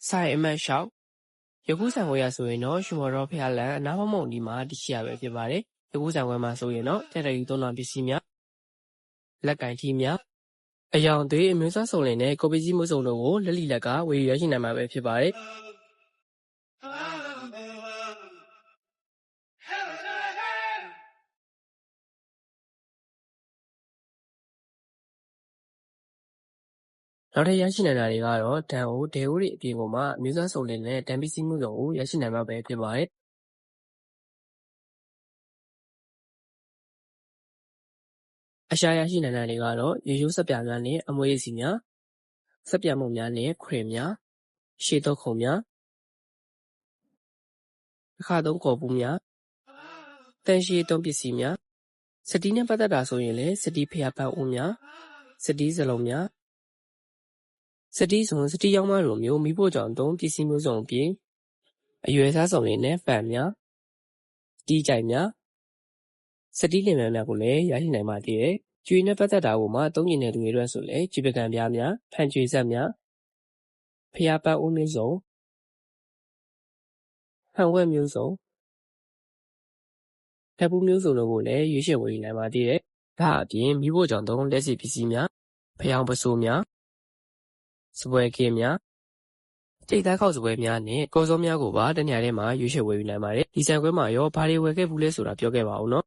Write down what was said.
ဆိုင်အမှတ်6ယခုဆိုင်ဝဲရဆိုရင်တော့ရှင်မော်တော်ဖျားလန်အနားမမုံဒီမှာတရှိရပဲဖြစ်ပါတယ်ယခုဆိုင်ဝဲမှာဆိုရင်တော့တက်တရီသုံးတော်ပစ္စည်းများလက်ကင်ထီများအယောင်သွေးအမျိုးအစားစုံလင်တဲ့ကိုပစ္စည်းမျိုးစုံတို့ကိုလက်လီလက်ကဝယ်ရရှိနိုင်မှာပဲဖြစ်ပါတယ်နောက်ထပ်ရရှိနိုင်တာတွေကတော့ဒန်အိုဒေအိုတွေအပြင်ပေါ်မှာအမျိုးအစားစုံလင်တဲ့တန်ပစ္စည်းမျိုးစုံကိုရရှိနိုင်မှာပဲဖြစ်ပါတယ်အရှာရရှိနိုင်တာတွေကတော့ရိုးရိုးစက်ပြများနဲ့အမွှေးရည်စီများစက်ပြမှုများနဲ့ခွေများရှေ့တော့ခုံများအခါသုံးကော်ပူးများတန်ရှည်သုံးပစ္စည်းများစတီးနဲ့ပတ်သက်တာဆိုရင်လည်းစတီးဖျားပန်းဦးများစတီးစလုံးများစတီးစုံစတီးရောင်းမတို့မျိုးမိဖို့ကြောင့်သုံးပစ္စည်းမျိုးစုံအပြင်အရွယ်စားစုံနဲ့ဖန်များစတီးကြိုင်များစတီးလင်များကိုလည်းရရှိနိုင်ပါသေးတယ်ကျွေးနဲ့ပတ်သက်တာကိုမှသုံးကျင်တဲ့သူတွေအတွက်ဆိုလည်းကျွေးပကံပြားများဖန်ကျွေးဆက်များဖျားပန်းဦးမျိုးစုံဟန်ဝက်မျိုးစုံထပ်ပူးမျိုးစုံတို့ကိုလည်းရွေးချယ်ဝယ်ယူနိုင်ပါသေးတယ်ဒါအပြင်မိဖို့ကြောင့်သုံးလက်စီပစ္စည်းများဖျောင်းပစိုးများစပွဲကင်းများကျိတ်သားခောက်စပွဲများနဲ့ကော်စောများကိုပါတနေရာထဲမှာရွေးချယ်ဝယ်ယူနိုင်ပါတယ်ဒီဆိုင်ခွဲမှာရောဘာတွေဝယ်ခဲ့ဘူးလဲဆိုတာပြောခဲ့ပါဦးနော်